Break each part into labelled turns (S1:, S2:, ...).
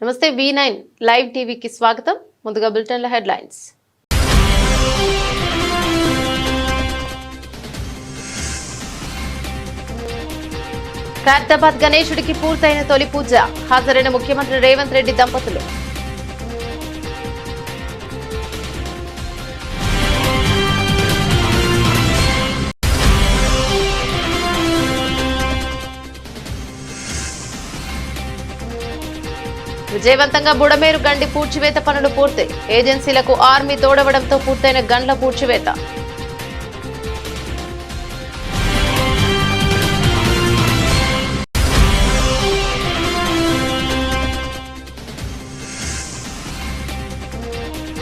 S1: నమస్తే V9 live టీవీకి స్వాగతం. ముందుగా బులెటిన్ల హెడ్లైన్స్. ఖైరతాబాద్ గణేశుడికి పూర్తయిన తొలి పూజ. హాజరైన ముఖ్యమంత్రి రేవంత్ రెడ్డి దంపతులు. విజయవంతంగా బుడమేరు గండి పూడ్చివేత పనులు పూర్తి. ఏజెన్సీలకు ఆర్మీ తోడవడంతో పూర్తయిన గండ్ల పూడ్చివేత.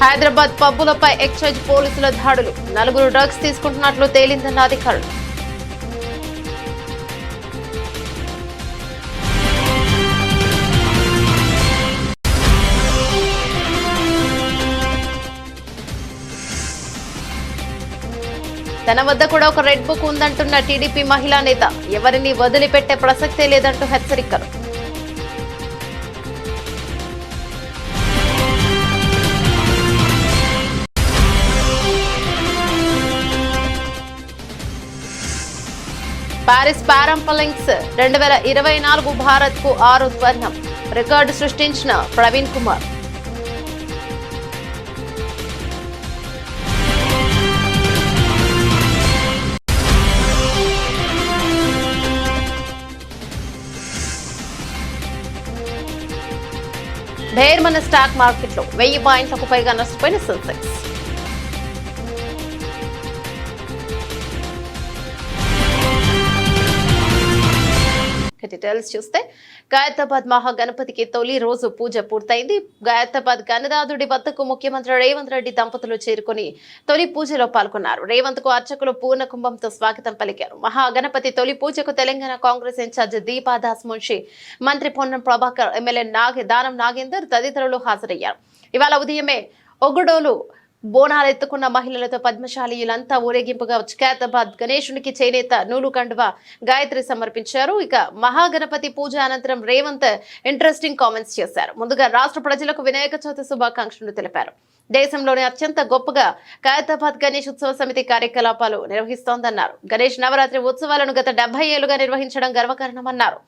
S1: హైదరాబాద్ పబ్బులపై ఎక్సైజ్ పోలీసుల దాడులు. 4 డ్రగ్స్ తీసుకుంటున్నట్లు తేలిందన్న అధికారులు. తన వద్ద కూడా ఒక రెడ్ బుక్ ఉందంటున్న టీడీపీ మహిళా నేత. ఎవరిని వదిలిపెట్టే ప్రసక్తే లేదంటూ హెచ్చరికలు. పారిస్ పారాలింపిక్స్ 2024 భారత్ కు 6 స్వర్ణం. రికార్డు సృష్టించిన ప్రవీణ్ కుమార్. భేర్మన స్టాక్ మార్కెట్లో 1000 పాయింట్లకు పైగా నష్టపోయిన సెన్సెక్స్. డీటెయిల్స్ చూస్తే ఖైరతాబాద్ మహాగణపతికి తొలి రోజు పూజ పూర్తయింది. ఖైరతాబాద్ గణనాథుడి వద్దకు ముఖ్యమంత్రి రేవంత్ రెడ్డి దంపతులు చేరుకుని తొలి పూజలో పాల్గొన్నారు. రేవంత్ కు అర్చకులు పూర్ణ కుంభంతో స్వాగతం పలికారు. మహాగణపతి తొలి పూజకు తెలంగాణ కాంగ్రెస్ ఇన్ఛార్జ్ దీపాదాస్ మున్షి, మంత్రి పొన్నం ప్రభాకర్, ఎమ్మెల్యే దానం నాగేందర్ తదితరులు హాజరయ్యారు. ఇవాళ ఉదయమే ఒగుడోలు బోనాలు ఎత్తుకున్న మహిళలతో పద్మశాలీయులంతా ఊరేగింపుగా వచ్చి ఖైరతాబాద్ గణేశునికి చేనేత నూలు కండువ గాయత్రి సమర్పించారు. ఇక మహాగణపతి పూజ అనంతరం రేవంత్ ఇంట్రెస్టింగ్ కామెంట్స్ చేశారు. ముందుగా రాష్ట్ర ప్రజలకు వినాయక చవితి శుభాకాంక్షలు తెలిపారు. దేశంలోనే అత్యంత గొప్పగా ఖైరతాబాద్ గణేష్ ఉత్సవ సమితి కార్యకలాపాలు నిర్వహిస్తోందన్నారు. గణేష్ నవరాత్రి ఉత్సవాలను గత 70 ఏళ్లుగా నిర్వహించడం గర్వకారణమన్నారు.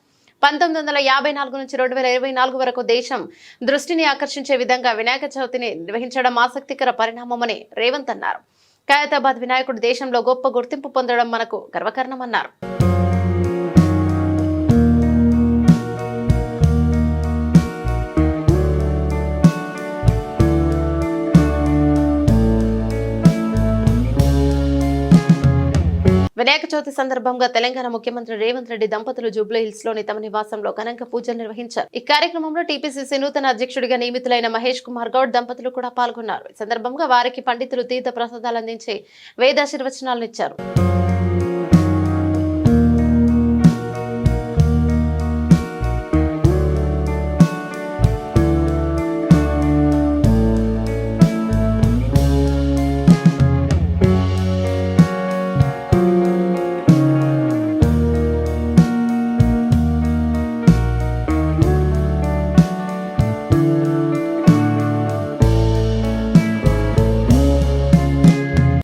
S1: 1954 నుంచి 2024 వరకు దేశం దృష్టిని ఆకర్షించే విధంగా వినాయక చవితిని నిర్వహించడం ఆసక్తికర పరిణామమని రేవంత్ అన్నారు. ఖైరతాబాద్ వినాయకుడు దేశంలో గొప్ప గుర్తింపు పొందడం మనకు గర్వకారణమన్నారు. వినాయక చవితి సందర్భంగా తెలంగాణ ముఖ్యమంత్రి రేవంత్ రెడ్డి దంపతులు జూబ్లీహిల్స్ లోని తమ నివాసంలో ఘనంగా పూజలు నిర్వహించారు. ఈ కార్యక్రమంలో టీపీసీసీ నూతన అధ్యక్షుడిగా నియమితులైన మహేష్ కుమార్ గౌడ్ దంపతులు కూడా పాల్గొన్నారు. ఈ సందర్భంగా వారికి పండితులు తీర్థ ప్రసాదాలు అందించి వేదాశీర్వచనాలను ఇచ్చారు.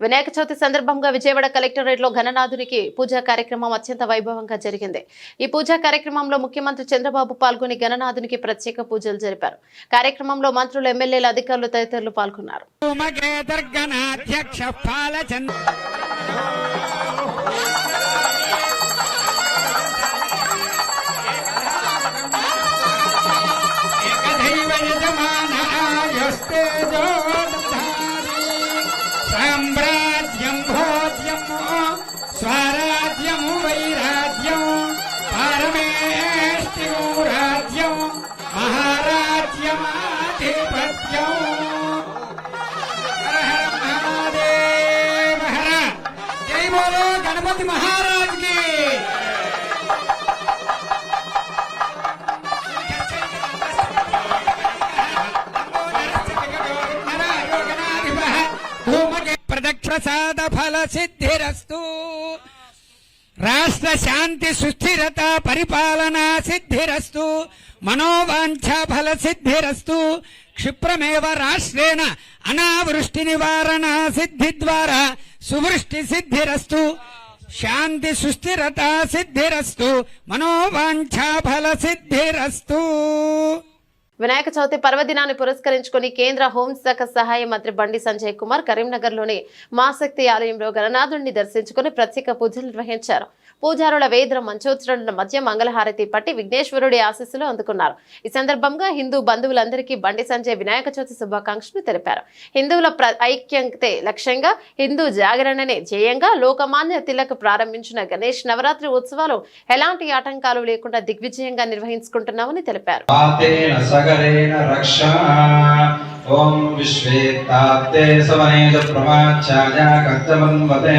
S1: వినాయక చవితి సందర్భంగా విజయవాడ కలెక్టరేట్ లో గణనాథునికి పూజా కార్యక్రమం అత్యంత వైభవంగా జరిగింది. ఈ పూజా కార్యక్రమంలో ముఖ్యమంత్రి చంద్రబాబు పాల్గొని గణనాథునికి ప్రత్యేక పూజలు జరిపారు. కార్యక్రమంలో మంత్రులు, ఎమ్మెల్యేలు, అధికారులు తదితరులు పాల్గొన్నారు.
S2: సామ్రాజ్యం భోజ్యం స్వరాజ్యం వైరాజ్యం పరమేష్టిం రాజ్యం మహారాజ్యమాధిపత్యం. హర హర మహాదేవ హర. జై బోలో గణపతి మహారాజ్ కి. ప్రసాద ఫల సిద్ధిరస్తు. రాష్ట్ర శాంతి సుస్థిరత పరిపాలన సిద్ధిరస్తు. మనోవాంఛాఫల సిద్ధిరస్తు క్షిప్రమేవ రాష్ట్రేణ అనావృష్టి నివారణ సిద్ధి ద్వారా సువృష్టి సిద్ధిరస్తు శాంతి సుస్థిరత సిద్ధిరస్తు మనోవాంఛాఫల సిద్ధిరస్తు.
S1: వినాయక చవితి పర్వదినాన్ని పురస్కరించుకుని కేంద్ర హోంశాఖ సహాయ మంత్రి బండి సంజయ్ కుమార్ కరీంనగర్లోని మాశక్తి ఆలయంలో గణనాథుడిని దర్శించుకుని ప్రత్యేక పూజలు నిర్వహించారు. పూజారుల వేద మంచోచ్చరణల మధ్య మంగళహారతి పట్టి విఘ్నేశ్వరుడి ఆశీస్సులు అందుకున్నారు. ఈ సందర్భంగా హిందూ బంధువులందరికీ బండి సంజయ్ వినాయక చవితి శుభాకాంక్షలు తెలిపారు. హిందువుల ఐక్యతే లక్ష్యంగా హిందూ జాగరణనే ధ్యేయంగా లోకమాన్య తిలక్ ప్రారంభించిన గణేష్ నవరాత్రి ఉత్సవాలు ఎలాంటి ఆటంకాలు లేకుండా దిగ్విజయంగా నిర్వహించుకుంటున్నామని తెలిపారు.
S3: ఓం విశ్వేత్తాప్తే సవనేజ ప్రమాచ్యాయ కర్తమన్వతే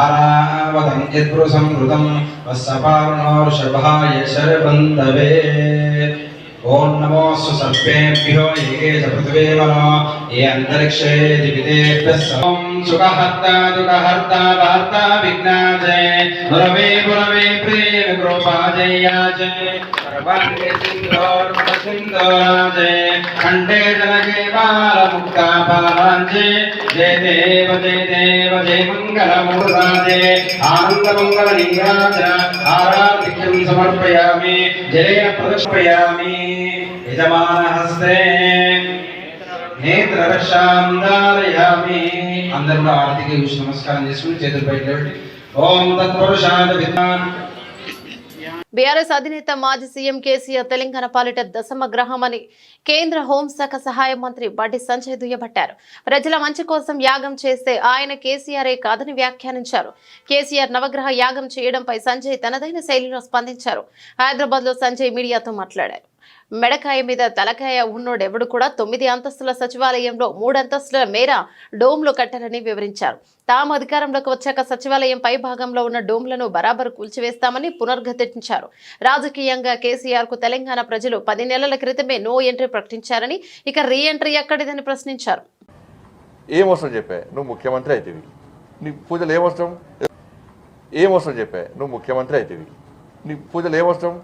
S3: ఆరావతం యద్భృసం హృతం వస్సపావనో వృషభాయ శరబంధవే. ఓం నమోస్తు సర్పేభ్యో ఏకే చ పృథివీ మనో ఏ అంతరిక్షే దివిదేభ్యః ఓం సుఖహర్తా దుఃఖహర్తా వార్తా విఘ్నాజే పురవే పురవే ప్రేమ కృపాజయాజే సర్వాంగే సింధోర్మసింధోరాజే ఖండే జనకే బాలముక్తా పాలాంజే జయ దేవ జయ మంగళమూర్తాజే ఆనందమంగళ నీరాజ ఆరాధిక్యం సమర్పయామి జలేన ప్రదక్షిపయామి యజమానహస్తే నేత్రరక్షాందారయామి. అందరూ కూడా ఆరతికి చూసి నమస్కారం చేసుకుని చేతులు బయట పెట్టి ఓం తత్పురుషాయ విద్వాన్.
S1: బీఆర్ఎస్ అధినేత మాజీ సీఎం కేసీఆర్ తెలంగాణ పాలిట దశమ గ్రహమని కేంద్ర హోంశాఖ సహాయ మంత్రి బండి సంజయ్ దుయ్యబట్టారు. ప్రజల మంచి కోసం యాగం చేస్తే ఆయన కేసీఆరే కాదని వ్యాఖ్యానించారు. కేసీఆర్ నవగ్రహ యాగం చేయడంపై సంజయ్ తనదైన శైలిలో స్పందించారు. హైదరాబాద్ లో సంజయ్ మీడియాతో మాట్లాడారు. మెడకాయ మీద తలకాయ ఉన్నోడెవడు కూడా 9 అంతస్తుల సచివాలయంలో 3 అంతస్తుల మేర డోమ్లు కట్టారని వివరించారు. తాము అధికారంలోకి వచ్చాక సచివాలయం పై భాగంలో ఉన్న డోమ్లను బరాబరు కూల్చివేస్తామని పునర్ఘటించారు. రాజకీయంగా కేసీఆర్ కు తెలంగాణ ప్రజలు 10 నెలల క్రితమే నో ఎంట్రీ ప్రకటించారని, ఇక రీ ఎంట్రీ ఎక్కడిదని ప్రశ్నించారు.
S4: ఏమవసరం చెప్పా నువ్వు ముఖ్యమంత్రి అవుతావి, నీ పూజలు ఏమవసరం చెప్పా నువ్వు ముఖ్యమంత్రి అవుతావి, నీ పూజలు ఏమవసరం.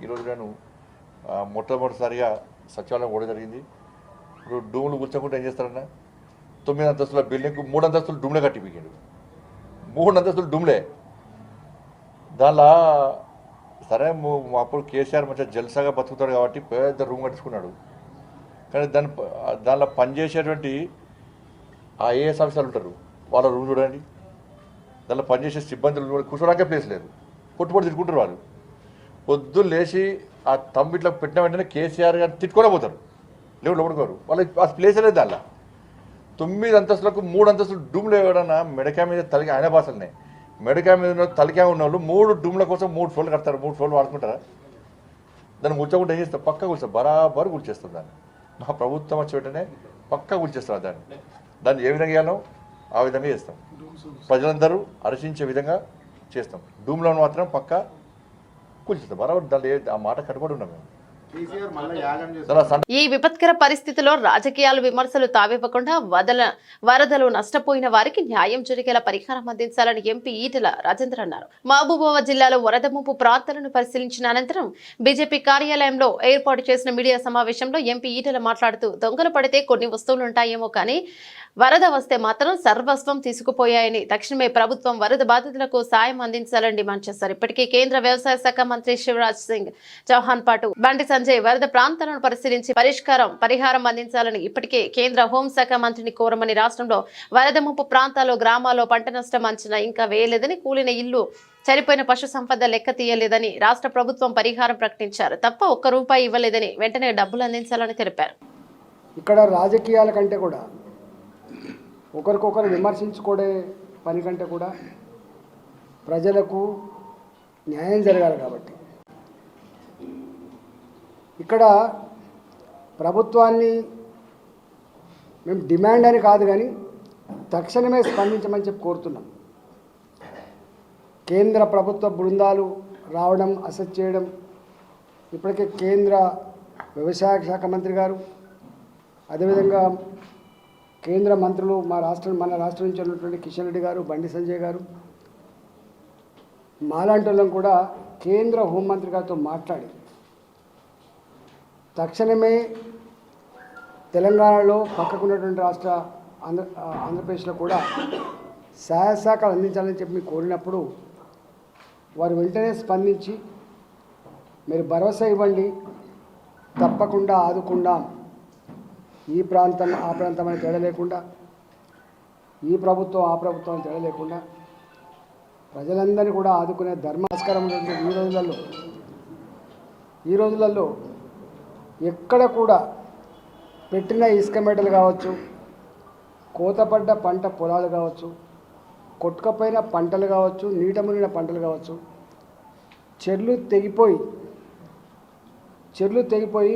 S4: ఈరోజు నేను మొట్టమొదటిసారిగా సచివాలయం కూడా జరిగింది. ఇప్పుడు డూమ్లు కూర్చోకుండా ఏం చేస్తారన్నా, 9 అంతస్తుల బిల్డింగ్ 3 అంతస్తులు డూమ్లే కట్టిపోయాడు. 3 అంతస్తులు డూమ్లే. దానిలో సరే అప్పుడు కేసీఆర్ మంచిగా జల్సాగా బతుకుతాడు కాబట్టి పెద్ద రూమ్ కట్టించుకున్నాడు. కానీ దానిలో పనిచేసేటువంటి ఐఏఎస్ ఆఫీసర్లు ఉంటారు, వాళ్ళ రూమ్ చూడండి. దానిలో పనిచేసే సిబ్బందులు కూర్చోడానికే ప్లేస్ లేదు, పొట్టు తిట్టుకుంటారు వాళ్ళు. పొద్దున్న లేచి ఆ తమ్ము ఇట్లా పెట్టిన వెంటనే కేసీఆర్ గారు తిట్టుకొని పోతారు, లేవు లోపడుకోరు. వాళ్ళకి ఆ ప్లేస్ లేదు. దానిలో 9 అంతస్తులకు 3 అంతస్తులు డూమ్లు ఎవడన్నా మెడకాయ మీద తలకి ఆయన భాషలనే మెడకాయ మీద తలకాయ ఉన్న వాళ్ళు 3 డూమ్ల కోసం 3 ఫ్లోర్లు కడతారు. 3 ఫ్లోర్లు వాడుకుంటారా? దాన్ని కూర్చోకుండా ఏం చేస్తారు? పక్కా కూర్చోరు, బరాబరు కూర్చేస్తారు. దాన్ని మా ప్రభుత్వం వచ్చి వెంటనే పక్కా కూర్చేస్తారు. దాన్ని ఏ విధంగా చేయాలో ఆ విధంగా చేస్తాం. ప్రజలందరూ హర్షించే విధంగా చేస్తాం. డూమ్లో మాత్రం పక్కా కూల్చేస్తాం, బరాబర్. దాన్ని ఆ మాట కట్టుబడి ఉన్నాం మేము.
S1: ఈ విపత్కర పరిస్థితిలో రాజకీయాలు విమర్శలు తావివ్వకుండా వరదలు నష్టపోయిన వారికి న్యాయం జరిగేలా పరిహారం అందించాలని ఎంపీ ఈటెల రాజేందర్ అన్నారు. మహబూబాబాద్ జిల్లాలో వరద ముంపు ప్రాంతాలను పరిశీలించిన అనంతరం బీజేపీ కార్యాలయంలో ఏర్పాటు చేసిన మీడియా సమావేశంలో ఎంపీ ఈటెల మాట్లాడుతూ, దొంగలు పడితే కొన్ని వస్తువులు ఉంటాయేమో కానీ వరద వస్తే మాత్రం సర్వస్వం తీసుకుపోయాయని, తక్షణమే ప్రభుత్వం వరద బాధితులకు సాయం అందించాలని డిమాండ్ చేశారు. ఇప్పటికే కేంద్ర వ్యవసాయ శాఖ మంత్రి శివరాజ్ సింగ్ చౌహాన్ పాటు బండి సంజయ్ వరద ప్రాంతాలను పరిశీలించి పరిహారం అందించాలని ఇప్పటికే కేంద్ర హోంశాఖ మంత్రిని కోరమని, రాష్ట్రంలో వరద ముంపు ప్రాంతాల్లో గ్రామాల్లో పంట నష్టం అంచనా ఇంకా వేయలేదని, కూలిన ఇల్లు చనిపోయిన పశు సంపద లెక్క తీయలేదని, రాష్ట్ర ప్రభుత్వం పరిహారం ప్రకటించారు తప్ప ₹1 ఇవ్వలేదని, వెంటనే డబ్బులు అందించాలని తెలిపారు.
S5: ఇక్కడ రాజకీయాల కంటే కూడా ఒకరికొకరు విమర్శించుకోడే పని కంటే కూడా ప్రజలకు న్యాయం జరగాలి. కాబట్టి ఇక్కడ ప్రభుత్వాన్ని మేము డిమాండ్ అని కాదు కానీ తక్షణమే స్పందించమని చెప్పి కోరుతున్నాం. కేంద్ర ప్రభుత్వ బృందాలు రావడం, అసెస్ చేయడం, ఇప్పటికే కేంద్ర వ్యవసాయ శాఖ మంత్రి గారు, అదేవిధంగా కేంద్ర మంత్రులు మన రాష్ట్రం నుంచి ఉన్నటువంటి కిషన్ రెడ్డి గారు, బండి సంజయ్ గారు, మాలాంటి వాళ్ళం కూడా కేంద్ర హోంమంత్రి గారితో మాట్లాడి తక్షణమే తెలంగాణలో పక్కకున్నటువంటి రాష్ట్ర ఆంధ్రప్రదేశ్లో కూడా సహాయ సహకారాలు అందించాలని చెప్పి మీకు కోరినప్పుడు వారు వెంటనే స్పందించి మీరు భరోసా ఇవ్వండి, తప్పకుండా ఆదుకుందాం, ఈ ప్రాంతం ఆ ప్రాంతం అని తేడా లేకుండా, ఈ ప్రభుత్వం ఆ ప్రభుత్వం అని తేడా లేకుండా ప్రజలందరినీ కూడా ఆదుకునే ధర్మాస్కారం ఉన్నటువంటి ఈ రోజులలో ఎక్కడ కూడా పెట్టిన ఇసుక మెటలు కావచ్చు, కోతపడ్డ పంట పొలాలు కావచ్చు, కొట్టుకపోయిన పంటలు కావచ్చు, నీట మునిగిన పంటలు కావచ్చు, చెర్లు తెగిపోయి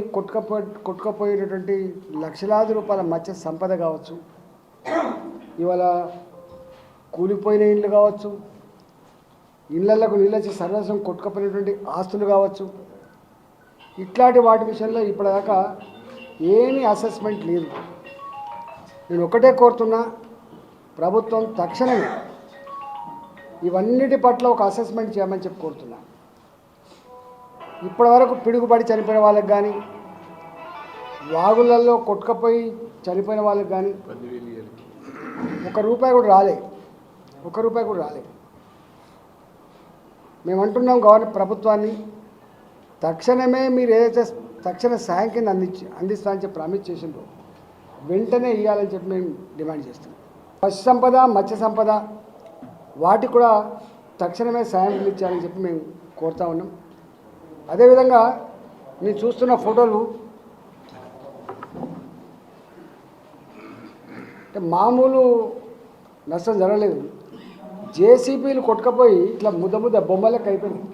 S5: కొట్టుకపోయినటువంటి లక్షలాది రూపాయల మత్స్య సంపద కావచ్చు, ఇవాళ కూలిపోయిన ఇండ్లు కావచ్చు, ఇళ్లకు నీళ్ళొచ్చి సర్వస్వం కొట్టుకపోయినటువంటి ఆస్తులు కావచ్చు, ఇట్లాంటి వాటి విషయంలో ఇప్పటిదాకా ఏమీ అసెస్మెంట్ లేదు. నేను ఒకటే కోరుతున్నా, ప్రభుత్వం తక్షణమే ఇవన్నిటి పట్ల ఒక అసెస్మెంట్ చేయమని చెప్పి కోరుతున్నా. ఇప్పటివరకు పిడుగుపడి చనిపోయిన వాళ్ళకి కానీ, వాగులలో కొట్టుకపోయి చనిపోయిన వాళ్ళకి కానీ ఒక్క రూపాయి కూడా రాలే. మేము అంటున్నాం ప్రభుత్వాన్ని, తక్షణమే మీరు ఏదైతే తక్షణ సాయం కింద అందిస్తామని చెప్పి ప్రామిస్ చేసిండ్రో వెంటనే ఇవ్వాలని చెప్పి మేము డిమాండ్ చేస్తున్నాం. పశు సంపద, మత్స్య సంపద వాటికి కూడా తక్షణమే సాయం అందించాలని చెప్పి మేము కోరుతా ఉన్నాం. అదేవిధంగా నేను చూస్తున్న ఫోటోలు అంటే మామూలు నష్టం జరగలేదు. జేసీబీలు కొట్టుకపోయి ఇట్లా ముద్ద బొమ్మలకు అయిపోయినాయి.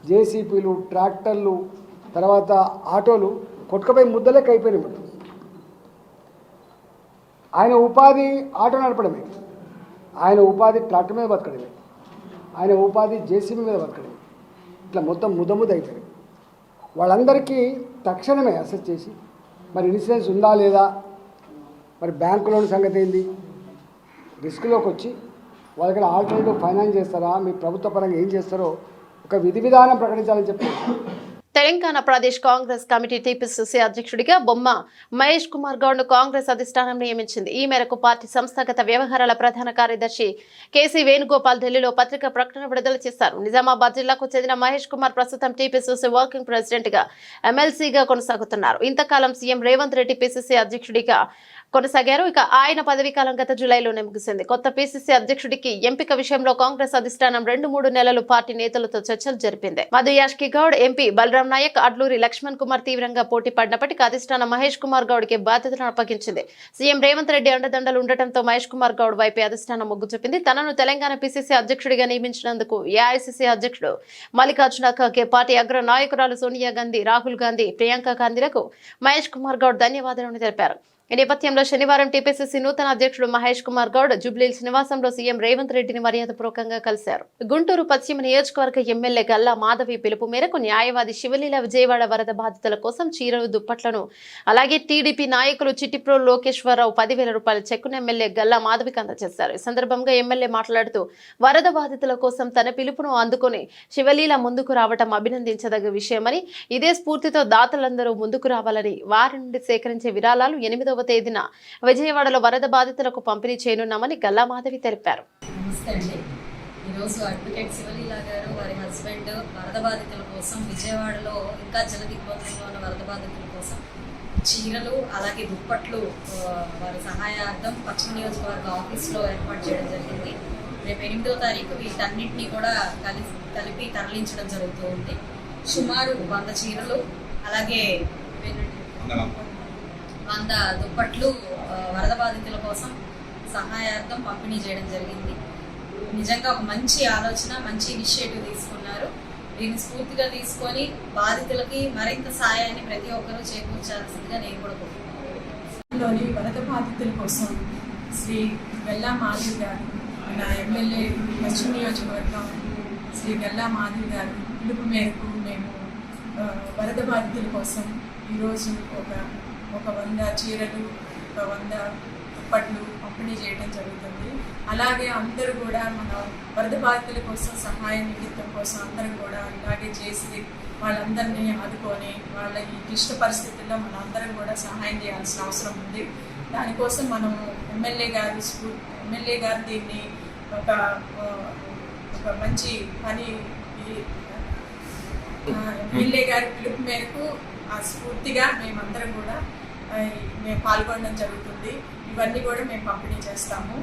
S5: జేసీబీలు, ట్రాక్టర్లు, తర్వాత ఆటోలు కొట్టుకపోయి ముద్దలకు అయిపోయినాయి. ఆయన ఉపాధి ఆటో నడపడమే, ఆయన ఉపాధి ట్రాక్టర్ మీద బతకడమే, ఆయన ఉపాధి జేసీబీ మీద బతకడమే. ఇట్లా మొత్తం ముద్ద అయిపోయినాయి. వాళ్ళందరికీ తక్షణమే అసెస్ చేసి మరి ఇన్సూరెన్స్ ఉందా లేదా, మరి బ్యాంకు లోన్ సంగతి ఏంది, రిస్క్లోకి వచ్చి వాళ్ళకి ఆల్టర్నేటివ్ ఫైనాన్స్ చేస్తారా, మీ ప్రభుత్వ పరంగా ఏం చేస్తారో ఒక విధి విధానం ప్రకటించాలని చెప్పి.
S1: తెలంగాణ ప్రదేశ్ కాంగ్రెస్ కమిటీ టీపీసీసీ అధ్యక్షుడిగా బొమ్మ మహేష్ కుమార్ గౌడ్ ను కాంగ్రెస్ అధిష్టానం నియమించింది. ఈ మేరకు పార్టీ సంస్థాగత వ్యవహారాల ప్రధాన కార్యదర్శి కేసీ వేణుగోపాల్ ఢిల్లీలో పత్రికా ప్రకటన విడుదల చేశారు. నిజామాబాద్ జిల్లాకు చెందిన మహేష్ కుమార్ ప్రస్తుతం టీపీసీసీ వర్కింగ్ ప్రెసిడెంట్ గా ఎమ్మెల్సీగా కొనసాగుతున్నారు. ఇంతకాలం సీఎం రేవంత్ రెడ్డి పీసీసీ అధ్యక్షుడిగా కొనసాగారు. ఇక ఆయన పదవీకాలం గత జులైలోనే ముగిసింది. కొత్త పీసీసీ అధ్యక్షుడికి ఎంపిక విషయంలో కాంగ్రెస్ అధిష్టానం 2-3 నెలలు పార్టీ నేతలతో చర్చలు జరిపింది. మధు యాష్కి గౌడ్, ఎంపీ బలరాం నాయక్, అడ్లూరి లక్ష్మణ్ కుమార్ తీవ్రంగా పోటీ పడినప్పటికీ అధిష్టానం మహేష్ కుమార్ గౌడ్ కి బాధ్యతను అప్పగించింది. సీఎం రేవంత్ రెడ్డి అండదండలు ఉండటంతో మహేష్ కుమార్ గౌడ్ వైపే అధిష్టానం మొగ్గు చూపింది. తనను తెలంగాణ పీసీసీ అధ్యక్షుడిగా నియమించినందుకు ఏఐసీసీ అధ్యక్షుడు మల్లికార్జున ఖర్గే, పార్టీ అగ్ర నాయకురాలు సోనియా గాంధీ, రాహుల్ గాంధీ, ప్రియాంక గాంధీలకు మహేష్ కుమార్ గౌడ్ ధన్యవాదాలను తెలిపారు. ఈ నేపథ్యంలో శనివారం టీపీసీసీ నూతన అధ్యక్షుడు మహేష్ కుమార్ గౌడ్ జూబ్లీహిల్స్ నివాసంలో సీఎం రేవంత్ రెడ్డిని మర్యాదపూర్వకంగా కలిశారు. గుంటూరు పశ్చిమ నియోజకవర్గ ఎమ్మెల్యే గల్లా మాధవి పిలుపు మేరకు న్యాయవాది శివలీల విజయవాడ వరద బాధితుల కోసం చీరలు, దుప్పట్లను, అలాగే టీడీపీ నాయకులు చిట్టిప్రో లోకేశ్వరరావు 10,000 రూపాయల చెక్కును ఎమ్మెల్యే గల్లా మాధవికి అందజేశారు. ఈ సందర్భంగా ఎమ్మెల్యే మాట్లాడుతూ వరద బాధితుల కోసం తన పిలుపును అందుకుని శివలీల ముందుకు రావడం అభినందించదగ్గ విషయమని, ఇదే స్ఫూర్తితో దాతలందరూ ముందుకు రావాలని, వారి నుండి సేకరించే విరాళాలు 8వ తేదీన విజయవాడలో వరద బాధితులకు పంపిణీ చేయనున్నామని గల్లా మాధవి తెలిపారు.
S6: నమస్తే అండి. ఈరోజు అడ్వకేట్ శివలీల గారు వారి హస్బెండ్ వరద బాధితుల కోసం విజయవాడలో ఇంకా జలదిగ్బంధంలో ఉన్న వరద బాధితుల కోసం చీరలు అలాగే దుప్పట్లు వారి సహాయార్థం పశ్చిమ నియోజకవర్గ ఆఫీస్లో ఏర్పాటు చేయడం జరిగింది. రేపు 8వ తారీఖు వీటన్నింటినీ కూడా కలిపి తరలించడం జరుగుతూ ఉంది. సుమారు 100 చీరలు అలాగే 100 దుప్పట్లు వరద బాధితుల కోసం సహాయార్థం పంపిణీ చేయడం జరిగింది. నిజంగా ఒక మంచి ఆలోచన, మంచి ఇనిషియేటివ్ తీసుకున్నారు. దీన్ని స్ఫూర్తిగా తీసుకొని బాధితులకి మరింత సాయాన్ని ప్రతి ఒక్కరూ చేకూర్చాల్సిందిగా నేను కూడా కోరుకుంటున్నాను.
S7: వరద బాధితుల కోసం శ్రీ గల్లా మాధవి గారు, నా ఎమ్మెల్యే పశ్చిమ నియోజకవర్గం శ్రీ గల్లా మాధవి గారు పిలుపు మేరకు మేము వరద బాధితుల కోసం ఈరోజు ఒక 100 చీరలు, ఒక 100 దుప్పట్లు పంపిణీ చేయడం జరుగుతుంది. అలాగే అందరూ కూడా మన వరద బాధితుల కోసం సహాయ నిమిత్తం కోసం అందరం కూడా ఇలాగే చేసి వాళ్ళందరినీ ఆదుకొని వాళ్ళ ఈ క్లిష్ట పరిస్థితుల్లో మన అందరం కూడా సహాయం చేయాల్సిన అవసరం ఉంది. దానికోసం మనం ఎమ్మెల్యే గారు దీన్ని ఒక మంచి పని ఎమ్మెల్యే గారి పిలుపు మేరకు ఆ స్ఫూర్తిగా మేమందరం కూడా మేము పాల్గొనడం జరుగుతుంది. ఇవన్నీ కూడా మేము పంపిణీ చేస్తాము.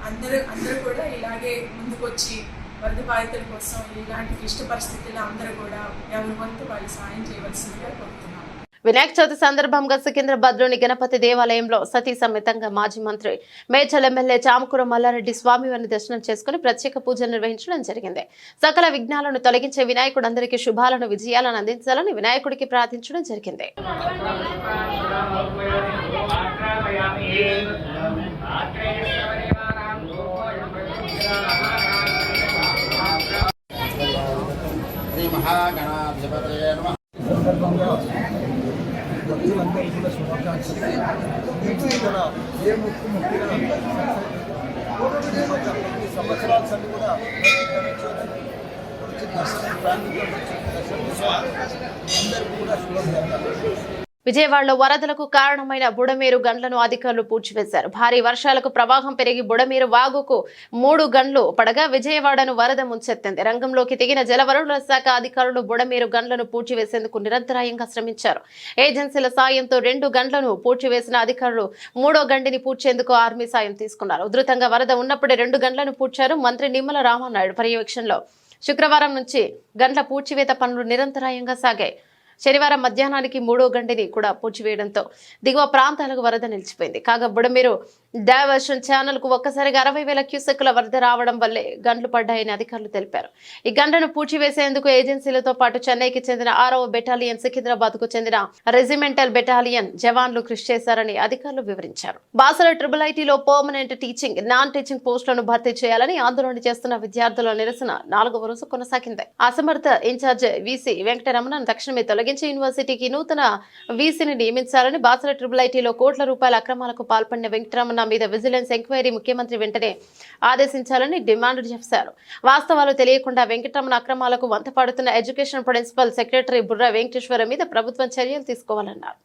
S7: అందరూ కూడా ఇలాగే ముందుకొచ్చి వరద బాధితుల కోసం ఇలాంటి క్లిష్ట పరిస్థితుల్లో అందరూ కూడా ఎవరి వంతు వాళ్ళు సాయం చేయవలసిందిగా కోరుతున్నాము.
S1: వినాయక చవితి సందర్భంగా సికింద్రాబాద్లోని గణపతి దేవాలయంలో సతీ సమేతంగా మాజీ మంత్రి మేడ్చల్ ఎమ్మెల్యే చామకూర మల్లారెడ్డి స్వామివారిని దర్శనం చేసుకుని ప్రత్యేక పూజలు నిర్వహించడం జరిగింది. సకల విఘ్నాలను తొలగించే వినాయకుడు అందరికీ శుభాలను విజయాలను అందించాలని వినాయకుడికి ప్రార్థించడం జరిగింది.
S8: భక్తులందరూ కూడా శుభాకాంక్షలు. ఏ ముక్కు ముక్కినా సంవత్సరాల సంది కూడా అందరికీ కూడా శుభాకాంక్షలు.
S1: విజయవాడలో వరదలకు కారణమైన బుడమేరు గండ్లను అధికారులు పూడ్చివేశారు. భారీ వర్షాలకు ప్రవాహం పెరిగి బుడమేరు వాగుకు 3 గండ్లు పడగా విజయవాడను వరద ముంచెత్తింది. రంగంలోకి దిగిన జలవనరుల శాఖ అధికారులు బుడమేరు గండ్లను పూడ్చివేసేందుకు నిరంతరాయంగా శ్రమించారు. ఏజెన్సీల సాయంతో 2 గండ్లను పూడ్చివేసిన అధికారులు 3వ గండిని పూడ్చేందుకు ఆర్మీ సాయం తీసుకున్నారు. ఉధృతంగా వరద ఉన్నప్పుడే 2 గండ్లను పూడ్చారు. మంత్రి నిమ్మల రామానాయుడు పర్యవేక్షణలో శుక్రవారం నుంచి గండ్ల పూడ్చివేత పనులు నిరంతరాయంగా సాగాయి. శనివారం మధ్యాహ్నానికి 3వ గండిని కూడా పూడ్చివేయడంతో దిగువ ప్రాంతాలకు వరద నిలిచిపోయింది. కాగా బుడమేరు డైవర్షన్ ఛానల్ కు ఒక్కసారిగా 60,000 క్యూసెక్కుల వరద రావడం వల్లే గండ్లు పడ్డాయని అధికారులు తెలిపారు. ఈ గంటను పూడ్చివేసేందుకు ఏజెన్సీలతో పాటు చెన్నైకి చెందిన 6వ బెటాలియన్, సికింద్రాబాద్ కు చెందిన రెజిమెంటల్ బెటాలియన్ జవాన్లు కృషి చేశారని అధికారులు వివరించారు. బాసర IIITలో పర్మనెంట్ టీచింగ్, నాన్ టీచింగ్ పోస్టులను భర్తీ చేయాలని ఆందోళన చేస్తున్న విద్యార్థుల నిరసన 4వ రోజు కొనసాగింది. అసమర్థ ఇన్ఛార్జ్ వీసీ వెంకటరమణను తక్షణమే తొలగించి యూనివర్సిటీకి నూతన వీసీని నియమించాలని బాసర IIITలో కోట్ల రూపాయల అక్రమాలకు పాల్పడిన వెంకటరమణ మీద విజిలెన్స్ ఎంక్వైరీ ముఖ్యమంత్రి వెంటనే ఆదేశించాలని డిమాండ్ చేశారు. వాస్తవాలు తెలియకుండా వెంకటరమణ అక్రమాలకు వంతపాడుతున్న education principal secretary Burra Venkateshwara మీద ప్రభుత్వం చర్యలు తీసుకోవాలన్నారు.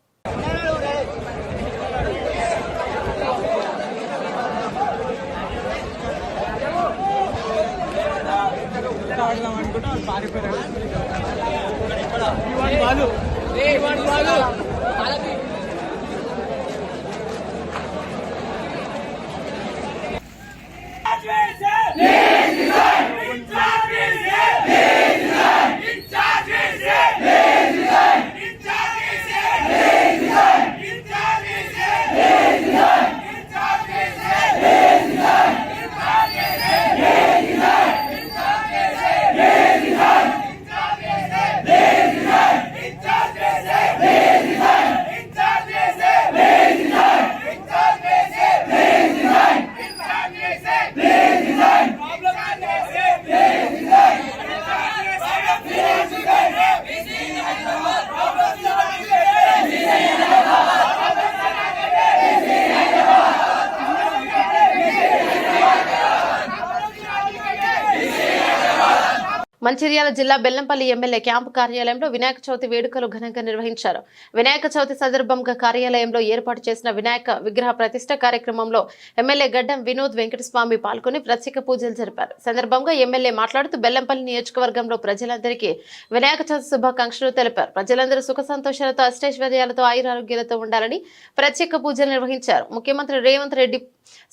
S1: మంచిర్యాల జిల్లా బెల్లంపల్లి ఎమ్మెల్యే క్యాంపు కార్యాలయంలో వినాయక చవితి వేడుకలు ఘనంగా నిర్వహించారు. వినాయక చవితి సందర్భంగా కార్యాలయంలో ఏర్పాటు చేసిన వినాయక విగ్రహ ప్రతిష్ఠ కార్యక్రమంలో ఎమ్మెల్యే గడ్డం వినోద్ వెంకటస్వామి పాల్గొని ప్రత్యేక పూజలు జరిపారు. సందర్భంగా ఎమ్మెల్యే మాట్లాడుతూ బెల్లంపల్లి నియోజకవర్గంలో ప్రజలందరికీ వినాయక చవితి శుభాకాంక్షలు తెలిపారు. ప్రజలందరూ సుఖ సంతోషాలతో అష్టైశ్వర్యాలతో ఆయురారోగ్యాలతో ఉండాలని ప్రత్యేక పూజలు నిర్వహించారు. ముఖ్యమంత్రి రేవంత్ రెడ్డి,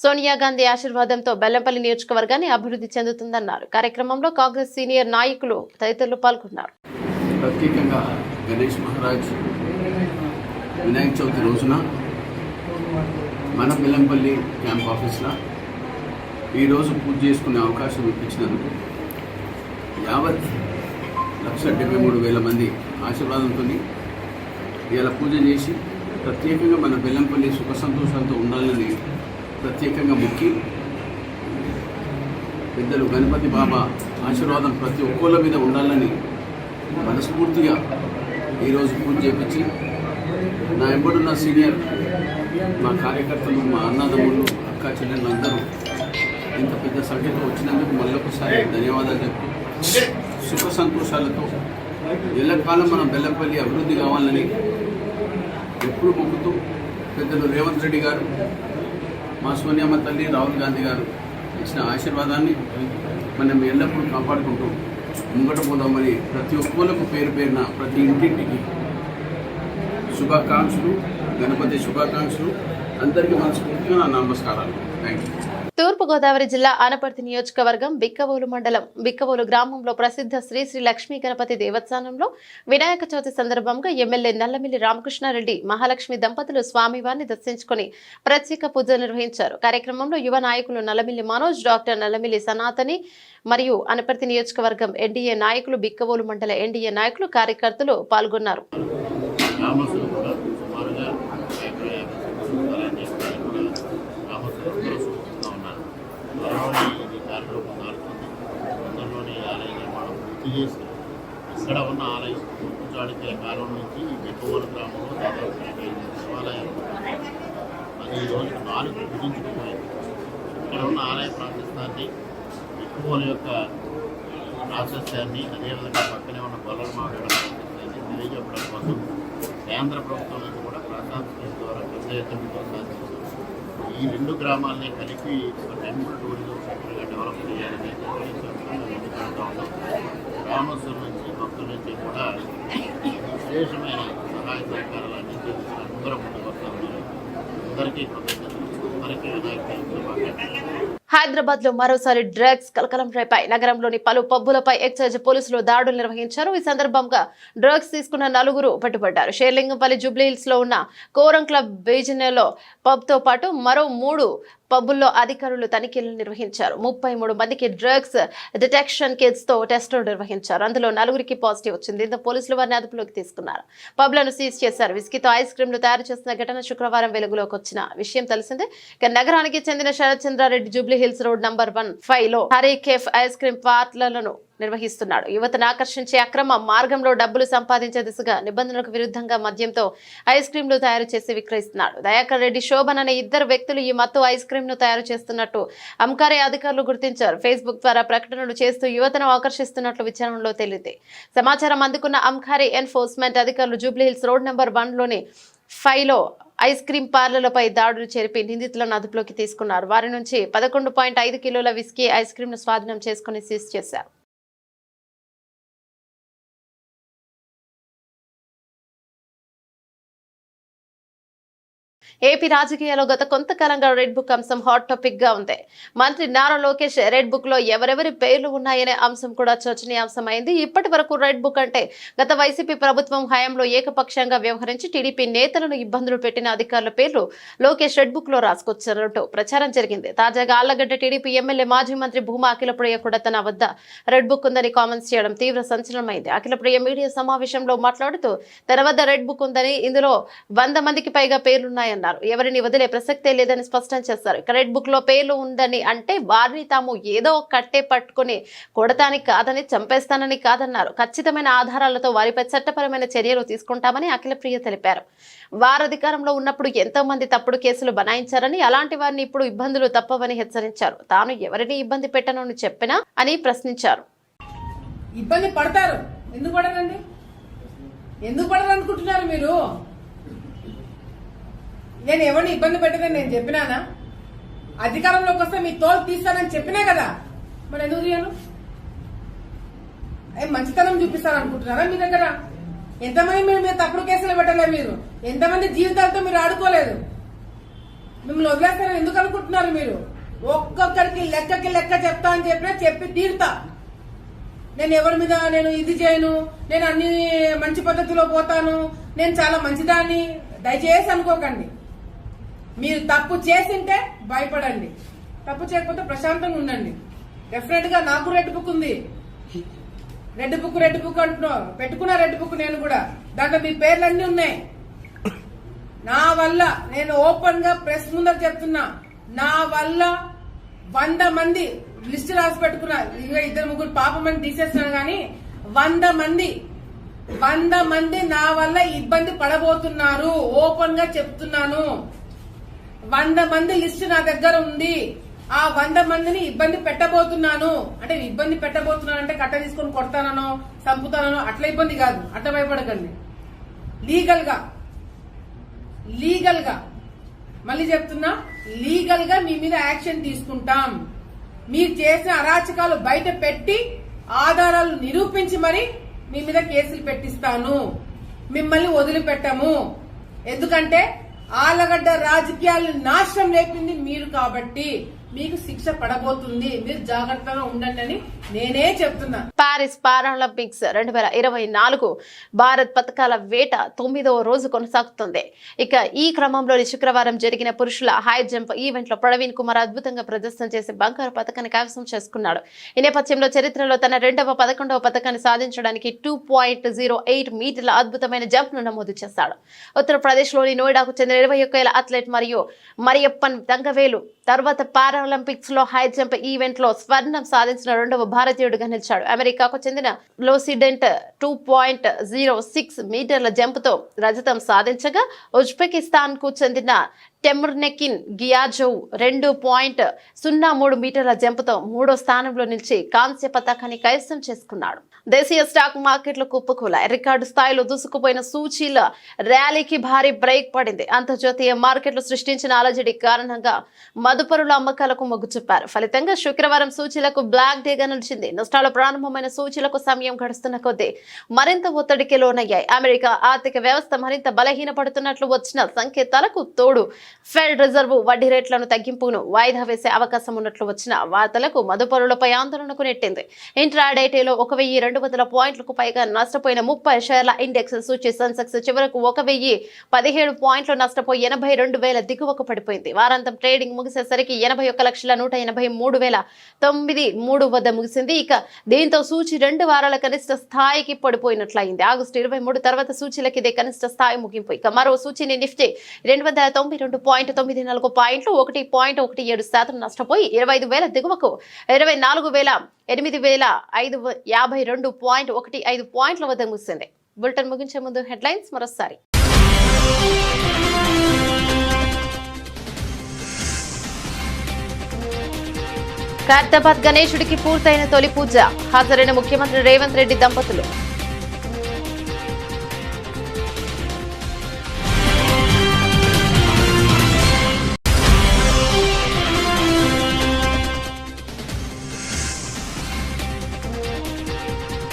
S1: సోనియా గాంధీ ఆశీర్వాదంతో బెల్లంపల్లి నియోజకవర్గాన్ని అభివృద్ధి చెందుతుందన్నారు. కార్యక్రమంలో కాంగ్రెస్ సీనియర్ నాయకులు తదితరులు పాల్గొన్నారు.
S9: ప్రత్యేకంగా గణేష్ మహారాజ్ వినాయక చవితి రోజున మన బెల్లంపల్లి క్యాంప్ ఆఫీస్లో ఈరోజు పూజ చేసుకునే అవకాశం ఇప్పించినందుకు 1,73,000 మంది ఆశీర్వాదంతో ఇలా పూజ చేసి ప్రత్యేకంగా మన బెల్లంపల్లి సుఖ సంతోషాలతో ఉండాలని ప్రత్యేకంగా మొక్కి పెద్దలు గణపతి బాబా ఆశీర్వాదం ప్రతి ఒక్కళ్ళ మీద ఉండాలని మనస్ఫూర్తిగా ఈరోజు పూజ చేపించి నా ఎంబడున్న సీనియర్ మా కార్యకర్తలు, మా అన్నదమ్ములు, అక్క చెల్లెళ్ళు అందరూ ఇంత పెద్ద సంఖ్యతో వచ్చినందుకు మళ్ళొకసారి ధన్యవాదాలు చెప్తూ సుఖ సంతోషాలతో ఎల్లకాలం మనం బెల్లంపల్లి అభివృద్ధి కావాలని ఎప్పుడు మొక్కుతూ పెద్దలు రేవంత్ రెడ్డి గారు, మా సోనియామ్మ తల్లి, రాహుల్ గాంధీ గారు ఇచ్చిన ఆశీర్వాదాన్ని మనం ఎల్లప్పుడూ కాపాడుకుంటూ ముంగట పోదామని ప్రతి ఒక్కరికి పేరు పేరున ప్రతి ఇంటింటికి శుభాకాంక్షలు, గణపతి శుభాకాంక్షలు. అందరికీ మనస్ఫూర్తిగా నా నమస్కారాలు. Thank you.
S1: తూర్పుగోదావరి జిల్లా ఆనపర్తి నియోజకవర్గం బిక్కవోలు మండలం బిక్కవోలు గ్రామంలో ప్రసిద్ధ శ్రీ శ్రీ లక్ష్మీ గణపతి దేవస్థానంలో వినాయక చవితి సందర్భంగా ఎమ్మెల్యే నల్లమిల్లి రామకృష్ణారెడ్డి మహాలక్ష్మి దంపతులు స్వామివారిని దర్శించుకుని ప్రత్యేక పూజలు నిర్వహించారు. కార్యక్రమంలో యువ నాయకులు నల్లమిల్లి మనోజ్, డాక్టర్ నల్లమిల్లి సనాతని మరియు ఆనపర్తి నియోజకవర్గం ఎన్డీఏ నాయకులు, బిక్కవోలు మండల ఎన్డీఏ నాయకులు, కార్యకర్తలు పాల్గొన్నారు.
S10: తొందరలోనే ఆలయ నిర్మాణం పూర్తి చేసి ఇక్కడ ఉన్న ఆలయం చాళుక్యుల కాలం నుంచి బిక్కవోలు గ్రామంలో దాదాపు 25 దేవాలయాలు అది ఈ రోజు 4 కుదించుకుపోయింది. ఇక్కడ ఉన్న ఆలయ ప్రాశస్త్యాన్ని, బిక్కవోలు యొక్క ప్రాశస్త్యాన్ని, అదేవిధంగా పక్కనే ఉన్న గొల్లలమావిడ ప్రాశస్త్యాన్ని తెలియజెప్పడం కోసం కేంద్ర ప్రభుత్వం నుంచి కూడా ప్రశాంత్ స్కీమ్ ద్వారా పెద్ద ఎత్తున ప్రోత్సహించారు. ఈ 2 గ్రామాలని కలిపి ఒక టెంపుల్ టూరిజం సెంటర్గా డెవలప్ చేయాలని పెడతా ఉన్నాం. గ్రామస్తుల నుంచి, భక్తుల నుంచి కూడా విశేషమైన సహాయ సహకారాలు అందించేందుకు అందరూ ముందుకు వస్తూ ఉన్నారు. అందరికీ కృతజ్ఞతలు. అందరికీ వినాయక శుభాకాంక్షలు.
S1: హైదరాబాద్ లో మరోసారి డ్రగ్స్ కలకలం రేపాయి. నగరంలోని పలు పబ్బులపై ఎక్సైజ్ పోలీసులు దాడులు నిర్వహించారు. ఈ సందర్భంగా డ్రగ్స్ తీసుకున్న 4 పట్టుబడ్డారు. షేర్లింగంపల్లి జూబ్లీహిల్స్ లో ఉన్న కోరం క్లబ్ బీజినేలో పబ్ తో పాటు మరో 3 పబ్బుల్లో అధికారులు తనిఖీలు నిర్వహించారు. 33 మందికి డ్రగ్స్ డిటెక్షన్ కిట్స్ తో టెస్టులు నిర్వహించారు. అందులో 4కి పాజిటివ్ వచ్చింది. దీంతో పోలీసులు వారిని అదుపులోకి తీసుకున్నారు. పబ్లను సీజ్ చేశారు. విస్కీతో ఐస్ క్రీంలు తయారు చేస్తున్న ఘటన శుక్రవారం వెలుగులోకి వచ్చిన విషయం తెలిసిందే. నగరానికి చెందిన శరత్ చంద్రారెడ్డి జూబ్లీహిల్స్ రోడ్ నంబర్ 1-5 లో హరీ కేఫ్ ఐస్ క్రీం పార్లర్లను నిర్వహిస్తున్నాడు. యువతను ఆకర్షించే అక్రమ మార్గంలో డబ్బులు సంపాదించే దిశగా నిబంధనలకు విరుద్ధంగా మద్యంతో ఐస్ క్రీంలు తయారు చేసి విక్రయిస్తున్నాడు. దయాకర్ రెడ్డి, శోభన్ అనే 2 వ్యక్తులు ఈ మత్తు ఐస్ క్రీం ను తయారు చేస్తున్నట్టు అమ్కారే అధికారులు గుర్తించారు. ఫేస్బుక్ ద్వారా ప్రకటనలు చేస్తూ యువతను ఆకర్షిస్తున్నట్లు విచారణలో తేలింది. సమాచారం అందుకున్న అమ్కారే ఎన్ఫోర్స్మెంట్ అధికారులు జూబ్లీహిల్స్ రోడ్ నంబర్ 1లోని 5 లో ఐస్ క్రీం పార్లర్లపై దాడులు జరిపి నిందితులను అదుపులోకి తీసుకున్నారు. వారి నుంచి 11.5 కిలోల విస్కీ ఐస్ క్రీం ను స్వాధీనం చేసుకుని సీజ్ చేశారు. ఏపీ రాజకీయాల్లో గత కొంతకాలంగా రెడ్ బుక్ అంశం హాట్ టాపిక్ గా ఉంది. మంత్రి నారా లోకేష్ రెడ్ బుక్ లో ఎవరెవరి పేర్లు ఉన్నాయనే అంశం కూడా చర్చనీయాంశమైంది. ఇప్పటి వరకు రెడ్ బుక్ అంటే గత వైసీపీ ప్రభుత్వం హయాంలో ఏకపక్షంగా వ్యవహరించి టీడీపీ నేతలను ఇబ్బందులు పెట్టిన అధికారుల పేర్లు లోకేష్ రెడ్ బుక్ లో రాసుకొచ్చినట్టు ప్రచారం జరిగింది. తాజాగా ఆళ్లగడ్డ టీడీపీ ఎమ్మెల్యే మాజీ మంత్రి భూమా అఖిలప్రియ కూడా తన వద్ద రెడ్ బుక్ ఉందని కామెంట్స్ చేయడం తీవ్ర సంచలనమైంది. అఖిలప్రియ మీడియా సమావేశంలో మాట్లాడుతూ తన వద్ద రెడ్ బుక్ ఉందని, ఇందులో 100 మందికి పైగా పేర్లున్నాయన్నారు. ఎవరిని వదిలే ప్రసక్తే లేదని స్పష్టం చేశారు. ఇక రెడ్ బుక్ లో పేర్లు ఉందని అంటే వారిని తాము ఏదో కట్టే పట్టుకుని కొడతానికి కాదని, చంపేస్తానని కాదన్నారు. ఖచ్చితమైన ఆధారాలతో వారిపై చట్టపరమైన చర్యలు తీసుకుంటామని అఖిలప్రియ తెలిపారు. వారు అధికారంలో ఉన్నప్పుడు ఎంతో మంది తప్పుడు కేసులు బనాయించారని, అలాంటి వారిని ఇప్పుడు ఇబ్బందులు తప్పవని హెచ్చరించారు. తాను ఎవరిని ఇబ్బంది పెట్టనని చెప్పినా అని ప్రశ్నించారు.
S11: ఇబ్బంది పడతారు, ఎందుకు పడరండి? ఎందుకు పడరు అనుకుంటున్నారు మీరు? నేను ఎవరిని ఇబ్బంది పెట్టదని నేను చెప్పినానా? అధికారంలోకి వస్తే మీ తోలు తీస్తానని చెప్పినా కదా, మరి ఎందుకు తీయను? మంచితనం చూపిస్తారనుకుంటున్నారా? మీ దగ్గర ఎంతమంది మీరు తప్పుడు కేసులు పెట్టలే, మీరు ఎంతమంది జీవితాలతో మీరు ఆడుకోలేదు. మిమ్మల్ని వదిలేస్తారని ఎందుకు అనుకుంటున్నారు మీరు? ఒక్కొక్కరికి లెక్క చెప్తా అని చెప్పినా చెప్పి తీరుతా. నేను ఎవరి మీద నేను ఇది చేయను, నేను అన్ని మంచి పద్ధతిలో పోతాను, నేను చాలా మంచిదాన్ని దయచేసి అనుకోకండి. మీరు తప్పు చేసింటే భయపడండి, తప్పు చేయకపోతే ప్రశాంతంగా ఉండండి. డెఫినెట్ గా నాకు రెడ్ బుక్ ఉంది. రెడ్ బుక్ అంటున్నావు, పెట్టుకున్నా రెడ్ బుక్ నేను కూడా. దాంట్లో మీ పేర్లన్నీ ఉన్నాయి. నా వల్ల నేను ఓపెన్ గా ప్రెస్ ముందర చెప్తున్నా, నా వల్ల 100 మంది లిస్ట్ రాసి పెట్టుకున్నా. ఇంకా 2-3 పాపమని తీసేస్తున్నాను కానీ 100 మంది 100 మంది నా వల్ల ఇబ్బంది పడబోతున్నారు. ఓపెన్ గా చెప్తున్నాను. 100 మంది లిస్టు నా దగ్గర ఉంది. ఆ 100 మందిని ఇబ్బంది పెట్టబోతున్నాను. అంటే ఇబ్బంది పెట్టబోతున్నాను అంటే కట్ట తీసుకొని కొడతానో చంపుతానో అట్లా ఇబ్బంది కాదు. అట్లా భయపడకండి. లీగల్ గా మళ్ళీ చెప్తున్నా, లీగల్ గా మీ మీద యాక్షన్ తీసుకుంటాం. మీరు చేసిన అరాచకాలు బయట పెట్టి ఆధారాలు నిరూపించి మరి మీ మీద కేసులు పెట్టిస్తాను. మిమ్మల్ని వదిలిపెట్టము. ఎందుకంటే ఆలగడ్డ రాజకీయాలు నాశనం లేపింది మీరు కాబట్టి మీకు శిక్ష పడబోతుంది. మీరు జాగ్రత్తగా ఉండండి అని నేనే చెప్తున్నా.
S1: పారిస్ పారాలింపిక్స్ 2024 భారత్ పథకాల వేట 9వ రోజు కొనసాగుతుంది. ఇక ఈ క్రమంలోని శుక్రవారం జరిగిన పురుషుల హై జంప్ ఈవెంట్ లో ప్రవీణ్ కుమార్ అద్భుతంగా ప్రదర్శన చేసి బంగారు పథకాన్ని కైవసం చేసుకున్నాడు. ఈ నేపథ్యంలో చరిత్రలో తన 11వ పథకాన్ని సాధించడానికి 2.08 మీటర్ల అద్భుతమైన జంప్ ను నమోదు చేశాడు. ఉత్తరప్రదేశ్ లోని నోయిడాకు చెందిన 21 ఏళ్ల అథ్లెట్ మరియు మరియప్పన్ దంగవేలు తర్వాత పారాలింపిక్స్ లో హై జంప్ ఈవెంట్ లో స్వర్ణం సాధించిన 2వ భారతీయుడిగా నిలిచాడు. అమెరికాకు చెందిన లోసిడెంట్ 2.06 మీటర్ల జంప్ తో రజతం సాధించగా ఉజ్బెకిస్తాన్ కు చెందిన టెముర్నెకిన్ గియాజోవ్ 2.03 మీటర్ల జంపుతో 3వ స్థానంలో నిలిచి కాంస్య పతాకాన్ని కైవసం చేసుకున్నాడు. దేశీయ స్టాక్ మార్కెట్లు కుప్పకూలాయి. రికార్డు స్థాయిలో దూసుకుపోయిన సూచీల ర్యాలీకి భారీ బ్రేక్ పడింది. అంతర్జాతీయ మార్కెట్లు సృష్టించిన అలజడి కారణంగా మదుపరుల అమ్మకాలకు మొగ్గు చూపారు. ఫలితంగా శుక్రవారం సూచీలకు బ్లాక్ డేగా నిలిచింది. నష్టాలు ప్రారంభమైన సూచీలకు సమయం గడుస్తున్న కొద్దీ మరింత ఒత్తిడికి లోనయ్యాయి. అమెరికా ఆర్థిక వ్యవస్థ మరింత బలహీనపడుతున్నట్లు వచ్చిన సంకేతాలకు తోడు ఫెడ్ రిజర్వ్ వడ్డీ రేట్లను తగ్గింపును వాయిదా వేసే అవకాశం ఉన్నట్లు వచ్చిన వార్తలకు మదుపరులపై ఆందోళనకు నెట్టింది. ఇంట్రాడేలో 1200 పాయింట్లకు పైగా నష్టపోయిన 30 షేర్ల ఇండెక్స్ సూచీ సెన్సెక్స్ చివరకు 1017 పాయింట్లు నష్టపోయి 82,000 దిగువకు పడిపోయింది. వారాంతం ట్రేడింగ్ ముగిసేసరికి 81,183,993 వద్ద ముగిసింది. ఇక దీంతో సూచీ 2 వారాల కనిష్ట స్థాయికి పడిపోయినట్లయింది. ఆగస్టు 23 తర్వాత సూచీలకు ఇదే కనిష్ట స్థాయి ముగింపు. ఇక మరో సూచీని నిఫ్టీ 292.94 పాయింట్లు 1.17% నష్టపోయి 25,000 దిగువకు 24,852.15 పాయింట్ల వద్ద ముగిసింది. బులెటిన్ ముగించే ముందు హెడ్లైన్స్ మరోసారి. ఖైరతాబాద్ గణేశుడికి పూర్తయిన తొలి పూజ. హాజరైన ముఖ్యమంత్రి రేవంత్ రెడ్డి దంపతులు.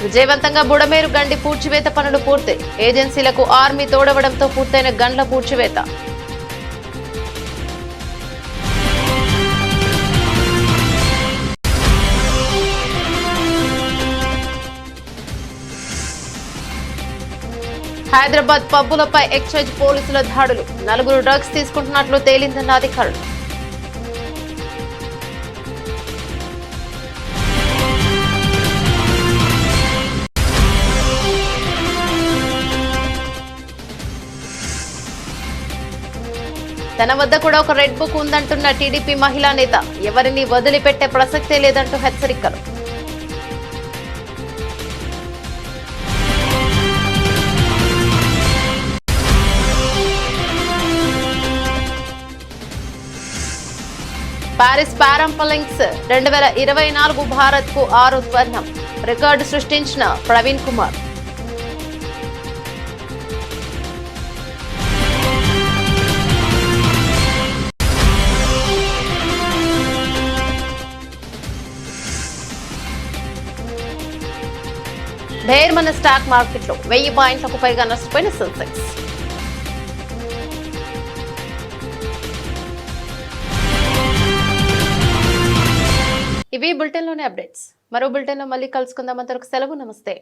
S1: విజయవంతంగా బుడమేరు గండి పూడ్చివేత పనులు పూర్తి. ఏజెన్సీలకు ఆర్మీ తోడవడంతో పూర్తయిన గండ్ల పూడ్చివేత. హైదరాబాద్ పబ్బులపై ఎక్సైజ్ పోలీసుల దాడులు. 4 డ్రగ్స్ తీసుకుంటున్నట్లు తేలిందన్న అధికారులు. తన వద్ద కూడా ఒక రెడ్ బుక్ ఉందంటున్న టీడీపీ మహిళా నేత. ఎవరిని వదిలిపెట్టే ప్రసక్తే లేదంటూ హెచ్చరికలు. పారిస్ పారాలింపిక్స్ 2024 భారత్ కు 6వ స్వర్ణం. రికార్డు సృష్టించిన ప్రవీణ్ కుమార్. ఢేర్మన్న స్టాక్ మార్కెట్లో 1000 పాయింట్లకు పైగా నష్టపోయిన సెన్సెక్స్. ఇవి బులెటిన్లోని అప్డేట్స్. మరో బులెటిన్లో మళ్ళీ కలుసుకుందాం. అంతవరకు సెలవు. నమస్తే.